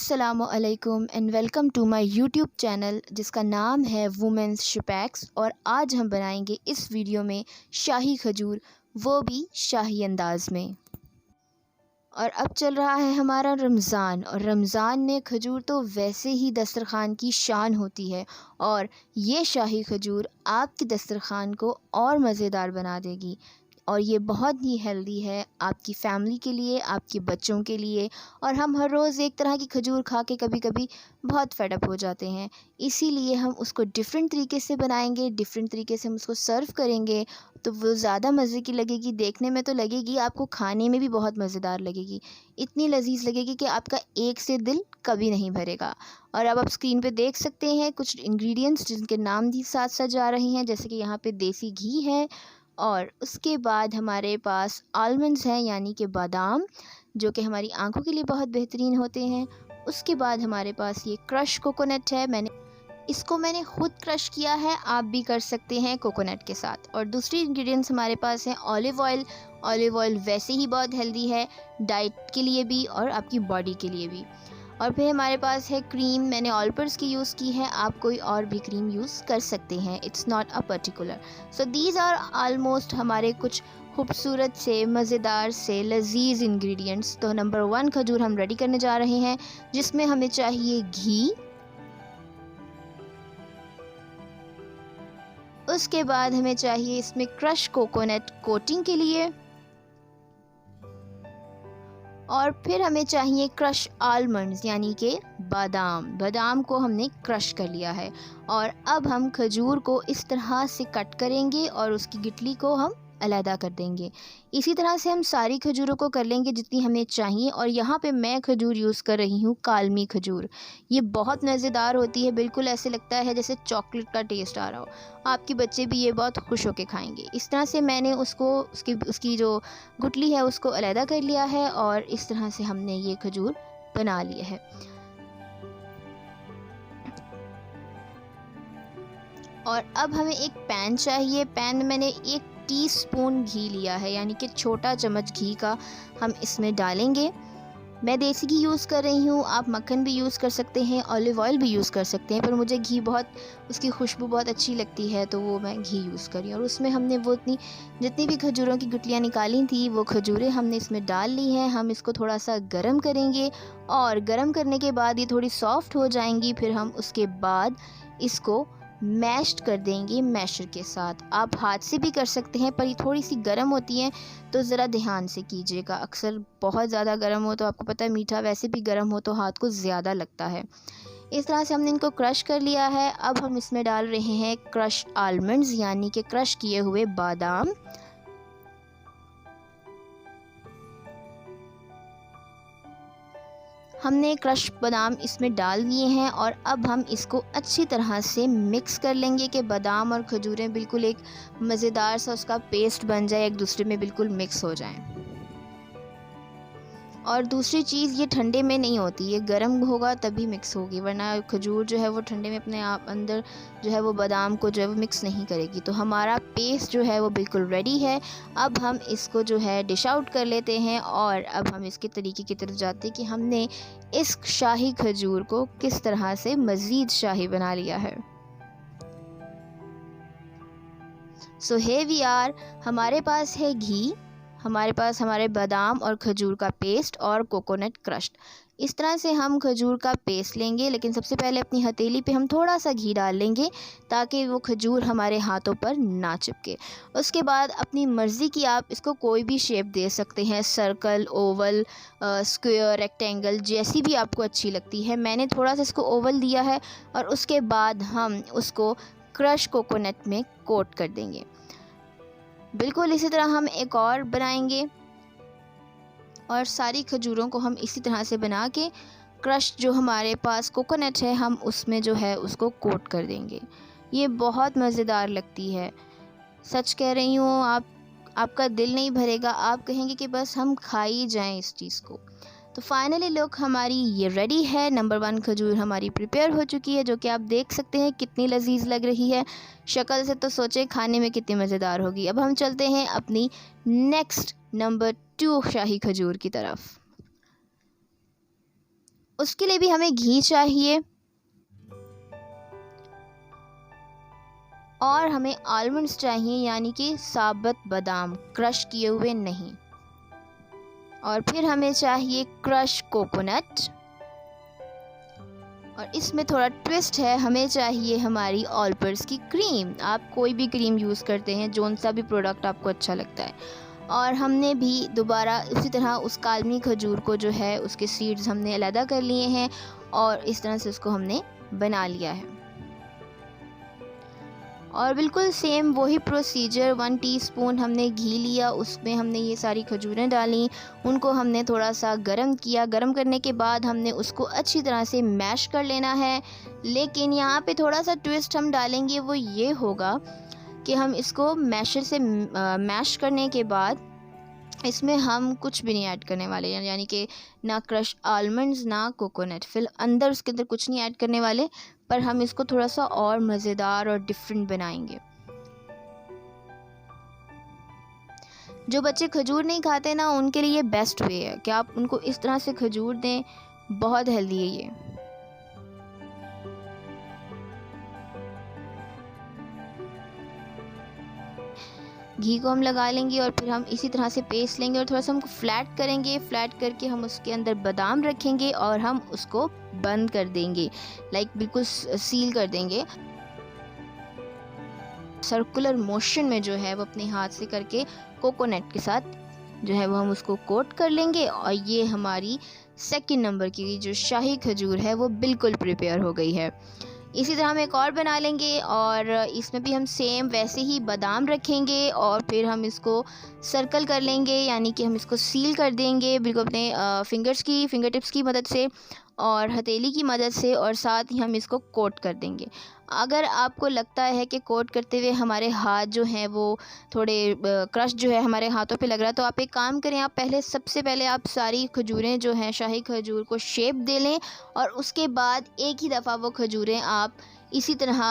अस्सलामुअलैकुम and welcome to my YouTube channel जिसका नाम है वुमेंस शिपैक्स। और आज हम बनाएंगे इस वीडियो में शाही खजूर, वो भी शाही अंदाज़ में। और अब चल रहा है हमारा रमज़ान, और रमज़ान में खजूर तो वैसे ही दस्तरख़ान की शान होती है, और ये शाही खजूर आपके दस्तरख़ान को और मज़ेदार बना देगी। और ये बहुत ही हेल्दी है आपकी फ़ैमिली के लिए, आपके बच्चों के लिए। और हम हर रोज़ एक तरह की खजूर खा के कभी कभी बहुत फेड अप हो जाते हैं, इसीलिए हम उसको डिफ़रेंट तरीके से बनाएंगे, डिफ़रेंट तरीके से हम उसको सर्व करेंगे, तो वो ज़्यादा मज़े की लगेगी। देखने में तो लगेगी, आपको खाने में भी बहुत मज़ेदार लगेगी, इतनी लजीज लगेगी कि आपका एक से दिल कभी नहीं भरेगा। और अब आप स्क्रीन पे देख सकते हैं कुछ इंग्रेडिएंट्स जिनके नाम भी साथ साथ जा रहे हैं, जैसे कि यहाँ पे देसी घी है, और उसके बाद हमारे पास आलमंड्स हैं यानी कि बादाम, जो कि हमारी आंखों के लिए बहुत बेहतरीन होते हैं। उसके बाद हमारे पास ये क्रश कोकोनट है, मैंने ख़ुद क्रश किया है, आप भी कर सकते हैं कोकोनट के साथ। और दूसरी इंग्रेडिएंट्स हमारे पास हैं ऑलिव ऑयल। ऑलिव ऑयल वैसे ही बहुत हेल्दी है डाइट के लिए भी और आपकी बॉडी के लिए भी। और फिर हमारे पास है क्रीम, मैंने ऑलपर्स की यूज़ की है, आप कोई और भी क्रीम यूज़ कर सकते हैं, it's not a particular. So these are almost हमारे कुछ खूबसूरत से मज़ेदार से लजीज इंग्रेडिएंट्स। तो नंबर 1 खजूर हम रेडी करने जा रहे हैं, जिसमें हमें चाहिए घी। उसके बाद हमें चाहिए इसमें क्रश कोकोनट कोटिंग के लिए, और फिर हमें चाहिए क्रश आलमंड्स यानी कि बादाम को हमने क्रश कर लिया है। और अब हम खजूर को इस तरह से कट करेंगे और उसकी गिटली को हम अलहदा कर देंगे। इसी तरह से हम सारी खजूरों को कर लेंगे जितनी हमें चाहिए। और यहाँ पे मैं खजूर यूज़ कर रही हूँ कालमी खजूर। ये बहुत मज़ेदार होती है, बिल्कुल ऐसे लगता है जैसे चॉकलेट का टेस्ट आ रहा हो। आपके बच्चे भी ये बहुत खुश होकर खाएंगे। इस तरह से मैंने उसकी जो गुठली है उसको अलहदा कर लिया है, और इस तरह से हमने ये खजूर बना लिया है। और अब हमें एक पैन चाहिए। पैन में मैंने 1 टीस्पून घी लिया है, यानी कि छोटा चम्मच घी का हम इसमें डालेंगे। मैं देसी घी यूज़ कर रही हूँ, आप मक्खन भी यूज़ कर सकते हैं, ऑलिव ऑयल भी यूज़ कर सकते हैं, पर मुझे घी बहुत, उसकी खुशबू बहुत अच्छी लगती है, तो वो मैं घी यूज़ करी। और उसमें हमने वो जितनी भी खजूरों की गुठलियाँ निकाली थी, वो खजूरें हमने इसमें डाल ली हैं। हम इसको थोड़ा सा गर्म करेंगे, और गर्म करने के बाद ये थोड़ी सॉफ्ट हो जाएंगी। फिर हम उसके बाद इसको मैश्ड कर देंगे मैशर के साथ। आप हाथ से भी कर सकते हैं, पर ये थोड़ी सी गर्म होती हैं, तो ज़रा ध्यान से कीजिएगा। अक्सर बहुत ज़्यादा गर्म हो तो आपको पता है मीठा वैसे भी गर्म हो तो हाथ को ज़्यादा लगता है। इस तरह से हमने इनको क्रश कर लिया है। अब हम इसमें डाल रहे हैं क्रश आलमंड्स यानी कि क्रश किए हुए बादाम। हमने क्रश बादाम इसमें डाल दिए हैं, और अब हम इसको अच्छी तरह से मिक्स कर लेंगे कि बादाम और खजूरें बिल्कुल एक मज़ेदार सा उसका पेस्ट बन जाए, एक दूसरे में बिल्कुल मिक्स हो जाएं। और दूसरी चीज़, ये ठंडे में नहीं होती, ये गर्म होगा तभी मिक्स होगी, वरना खजूर जो है वो ठंडे में अपने आप अंदर जो है वो बादाम को जो है वो मिक्स नहीं करेगी। तो हमारा पेस्ट जो है वो बिल्कुल रेडी है। अब हम इसको जो है डिश आउट कर लेते हैं, और अब हम इसके तरीके की तरफ जाते हैं कि हमने इस शाही खजूर को किस तरह से मज़ीद शाही बना लिया है। सो हे वी आर, हमारे पास है घी, हमारे पास हमारे बादाम और खजूर का पेस्ट और कोकोनट क्रश्ड। इस तरह से हम खजूर का पेस्ट लेंगे, लेकिन सबसे पहले अपनी हथेली पे हम थोड़ा सा घी डाल लेंगे ताकि वो खजूर हमारे हाथों पर ना चिपके। उसके बाद अपनी मर्ज़ी की आप इसको कोई भी शेप दे सकते हैं, सर्कल, ओवल, स्क्वायर, रेक्टेंगल, जैसी भी आपको अच्छी लगती है। मैंने थोड़ा सा इसको ओवल दिया है, और उसके बाद हम उसको क्रश कोकोनट में कोट कर देंगे। बिल्कुल इसी तरह हम एक और बनाएंगे, और सारी खजूरों को हम इसी तरह से बना के क्रश जो हमारे पास कोकोनट है हम उसमें जो है उसको कोट कर देंगे। ये बहुत मज़ेदार लगती है, सच कह रही हूँ। आपका दिल नहीं भरेगा, आप कहेंगे कि बस हम खा ही जाएँ इस चीज़ को। तो फाइनली लुक हमारी ये रेडी है। नंबर 1 खजूर हमारी प्रिपेयर हो चुकी है, जो कि आप देख सकते हैं कितनी लजीज लग रही है। शक्ल से तो सोचे खाने में कितनी मज़ेदार होगी। अब हम चलते हैं अपनी नेक्स्ट नंबर 2 शाही खजूर की तरफ। उसके लिए भी हमें घी चाहिए और हमें आलमंड्स चाहिए, यानी कि साबुत बादाम, क्रश किए हुए नहीं। और फिर हमें चाहिए क्रश कोकोनट, और इसमें थोड़ा ट्विस्ट है, हमें चाहिए हमारी ऑलपर्स की क्रीम। आप कोई भी क्रीम यूज़ करते हैं, जोन सा भी प्रोडक्ट आपको अच्छा लगता है। और हमने भी दोबारा उसी तरह उस कालमी खजूर को जो है उसके सीड्स हमने अलग कर लिए हैं और इस तरह से उसको हमने बना लिया है। और बिल्कुल सेम वही प्रोसीजर, 1 टीस्पून हमने घी लिया, उसमें हमने ये सारी खजूरें डाली, उनको हमने थोड़ा सा गरम किया। गरम करने के बाद हमने उसको अच्छी तरह से मैश कर लेना है। लेकिन यहाँ पे थोड़ा सा ट्विस्ट हम डालेंगे, वो ये होगा कि हम इसको मैशर से मैश करने के बाद इसमें हम कुछ भी नहीं ऐड करने वाले, यानी कि ना क्रश आलमंड्स ना कोकोनट, फिर अंदर उसके अंदर कुछ नहीं ऐड करने वाले, पर हम इसको थोड़ा सा और मज़ेदार और डिफरेंट बनाएंगे। जो बच्चे खजूर नहीं खाते ना, उनके लिए ये बेस्ट वे है कि आप उनको इस तरह से खजूर दें, बहुत हेल्दी है ये। घी को हम लगा लेंगे और फिर हम इसी तरह से पेस्ट लेंगे और थोड़ा सा हमको फ्लैट करेंगे। फ्लैट करके हम उसके अंदर बादाम रखेंगे और हम उसको बंद कर देंगे, लाइक बिल्कुल सील कर देंगे। सर्कुलर मोशन में जो है वो अपने हाथ से करके कोकोनट के साथ जो है वो हम उसको कोट कर लेंगे। और ये हमारी सेकंड नंबर की जो शाही खजूर है वो बिल्कुल प्रिपेयर हो गई है। इसी तरह हम एक और बना लेंगे और इसमें भी हम सेम वैसे ही बादाम रखेंगे और फिर हम इसको सर्कल कर लेंगे, यानी कि हम इसको सील कर देंगे बिल्कुल अपने फिंगर टिप्स की मदद से और हथेली की मदद से, और साथ ही हम इसको कोट कर देंगे। अगर आपको लगता है कि कोट करते हुए हमारे हाथ जो हैं वो थोड़े क्रश जो है हमारे हाथों पे लग रहा है, तो आप एक काम करें, आप सबसे पहले आप सारी खजूरें जो हैं शाही खजूर को शेप दे लें और उसके बाद एक ही दफ़ा वो खजूरें आप इसी तरह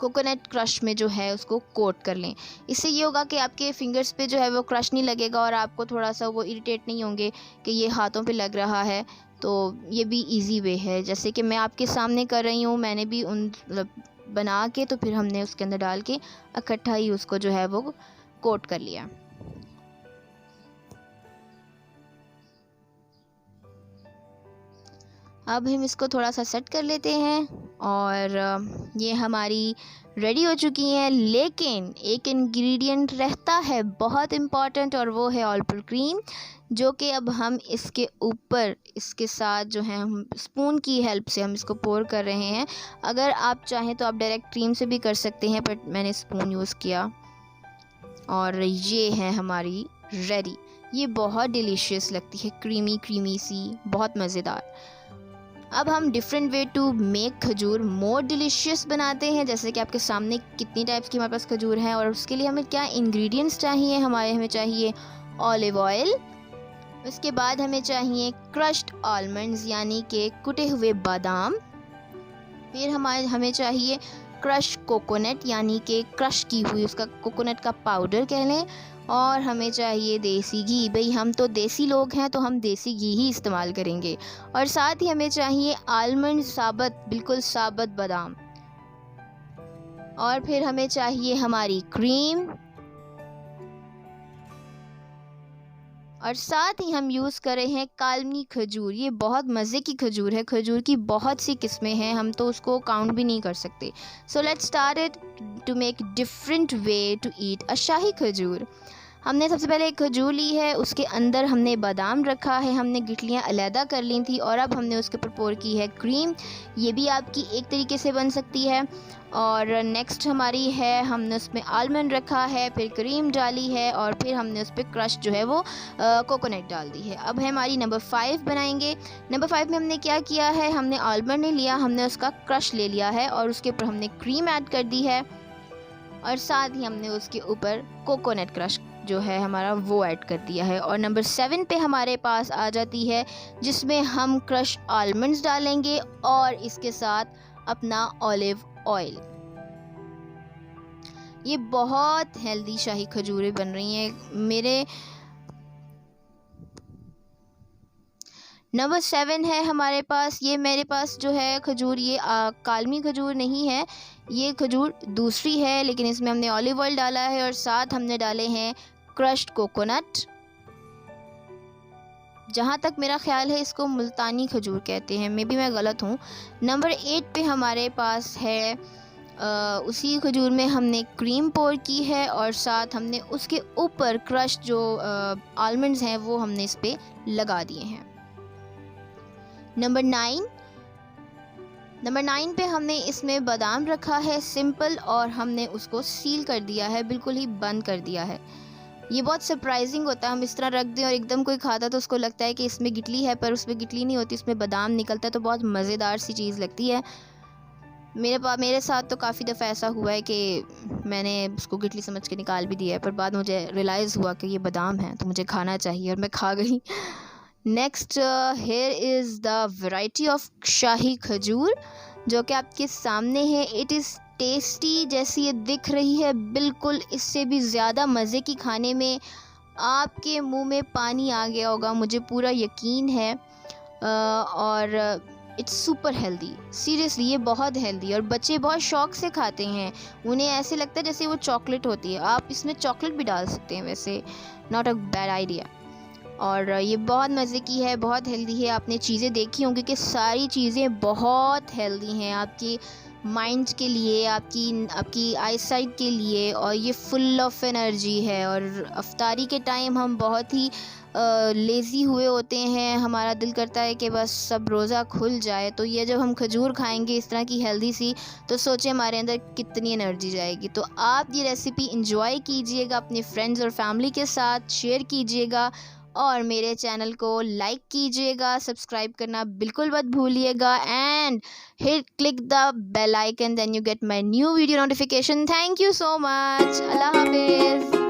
कोकोनट क्रश में जो है उसको कोट कर लें। इससे ये होगा कि आपके फिंगर्स पे जो है वो क्रश नहीं लगेगा और आपको थोड़ा सा वो इरिटेट नहीं होंगे कि ये हाथों पे लग रहा है। तो ये भी इजी वे है, जैसे कि मैं आपके सामने कर रही हूँ, मैंने भी उन मतलब बना के तो फिर हमने उसके अंदर डाल के इकट्ठा ही उसको जो है वो कोट कर लिया। अब हम इसको थोड़ा सा सेट कर लेते हैं और ये हमारी रेडी हो चुकी हैं। लेकिन एक इंग्रेडिएंट रहता है बहुत इम्पॉर्टेंट और वो है ऑलपर क्रीम, जो कि अब हम इसके ऊपर इसके साथ जो है हम स्पून की हेल्प से हम इसको पोर कर रहे हैं। अगर आप चाहें तो आप डायरेक्ट क्रीम से भी कर सकते हैं, बट मैंने स्पून यूज़ किया और ये है हमारी रेडी। ये बहुत डिलीशियस लगती है, क्रीमी क्रीमी सी, बहुत मज़ेदार। अब हम डिफरेंट वे टू मेक खजूर मोर डिलीशियस बनाते हैं। जैसे कि आपके सामने कितनी टाइप्स की हमारे पास खजूर हैं और उसके लिए हमें क्या इंग्रेडिएंट्स चाहिए। हमें चाहिए ऑलिव ऑयल, उसके बाद हमें चाहिए क्रश्ड आलमंड्स यानी कि कुटे हुए बादाम, फिर हमें चाहिए क्रश कोकोनट यानी कि क्रश की हुई उसका कोकोनट का पाउडर कह लें, और हमें चाहिए देसी घी। भाई हम तो देसी लोग हैं तो हम देसी घी ही इस्तेमाल करेंगे। और साथ ही हमें चाहिए आलमंड साबुत, बिल्कुल साबुत बादाम, और फिर हमें चाहिए हमारी क्रीम, और साथ ही हम यूज़ कर रहे हैं कालमी खजूर। ये बहुत मज़े की खजूर है, खजूर की बहुत सी किस्में हैं, हम तो उसको काउंट भी नहीं कर सकते। So let's start it to make different way to eat a shahi khajoor. हमने सबसे पहले एक खजूर ली है, उसके अंदर हमने बादाम रखा है, हमने गिटलियाँ अलहदा कर ली थी और अब हमने उसके ऊपर पोर की है क्रीम। ये भी आपकी एक तरीके से बन सकती है। और नेक्स्ट हमारी है, हमने उसमें आलमंड रखा है, फिर क्रीम डाली है और फिर हमने उस पर क्रश जो है वो कोकोनट डाल दी है। अब है हमारी नंबर 5 बनाएंगे। नंबर 5 में हमने क्या किया है, हमने आलमंड नहीं लिया, हमने उसका क्रश ले लिया है और उसके ऊपर हमने क्रीम ऐड कर दी है और साथ ही हमने उसके ऊपर कोकोनट क्रश जो है हमारा वो ऐड कर दिया है। और नंबर 7 पे हमारे पास आ जाती है, जिसमें हम क्रश आलमंड्स डालेंगे और इसके साथ अपना ऑलिव ऑयल। ये बहुत हेल्दी शाही खजूरें बन रही हैं मेरे। नंबर 7 है हमारे पास, ये मेरे पास जो है खजूर, ये कालमी खजूर नहीं है, ये खजूर दूसरी है, लेकिन इसमें हमने ऑलिव ऑयल डाला है और साथ हमने डाले हैं क्रश्ड कोकोनट। जहाँ तक मेरा ख्याल है इसको मुल्तानी खजूर कहते हैं, मे बी मैं गलत हूँ। नंबर 8 पे हमारे पास है उसी खजूर में हमने क्रीम पोर की है और साथ हमने उसके ऊपर क्रश जो आलमंड्स हैं वो हमने इस पे लगा दिए हैं। नंबर 9 पे हमने इसमें बादाम रखा है सिंपल, और हमने उसको सील कर दिया है, बिल्कुल ही बंद कर दिया है। ये बहुत सरप्राइजिंग होता है, हम इस तरह रख दें और एकदम कोई खाता तो उसको लगता है कि इसमें गिटली है, पर उसमें गिटली नहीं होती, उसमें बादाम निकलता है, तो बहुत मज़ेदार सी चीज़ लगती है। मेरे साथ तो काफ़ी दफ़ा ऐसा हुआ है कि मैंने उसको गिटली समझ के निकाल भी दिया है, पर बाद मुझे रियलाइज़ हुआ कि ये बादाम है तो मुझे खाना चाहिए, और मैं खा गई। Next here is the variety of shahi khajoor जो कि आपके सामने है। इट इज़ टेस्टी, जैसी ये दिख रही है बिल्कुल इससे भी ज़्यादा मज़े की खाने में। आपके मुंह में पानी आ गया होगा, मुझे पूरा यकीन है। और इट्स सुपर हेल्दी, सीरियसली ये बहुत हेल्दी, और बच्चे बहुत शौक से खाते हैं, उन्हें ऐसे लगता है जैसे वो चॉकलेट होती है। आप इसमें चॉकलेट भी डाल सकते हैं, वैसे नॉट अ बैड आइडिया। और ये बहुत मज़े की है, बहुत हेल्दी है। आपने चीज़ें देखी होंगी कि सारी चीज़ें बहुत हेल्दी हैं आपकी माइंड के लिए, आपकी आईसाइट के लिए, और ये फुल ऑफ एनर्जी है। और अफ्तारी के टाइम हम बहुत ही लेज़ी हुए होते हैं, हमारा दिल करता है कि बस सब रोज़ा खुल जाए, तो ये जब हम खजूर खाएंगे इस तरह की हेल्दी सी, तो सोचें हमारे अंदर कितनी एनर्जी जाएगी। तो आप ये रेसिपी इंजॉय कीजिएगा, अपने फ्रेंड्स और फैमिली के साथ शेयर कीजिएगा, और मेरे चैनल को लाइक कीजिएगा, सब्सक्राइब करना बिल्कुल मत भूलिएगा, and click the bell icon, then you get my new video notification. Thank you so much. अल्लाह हाफिज़।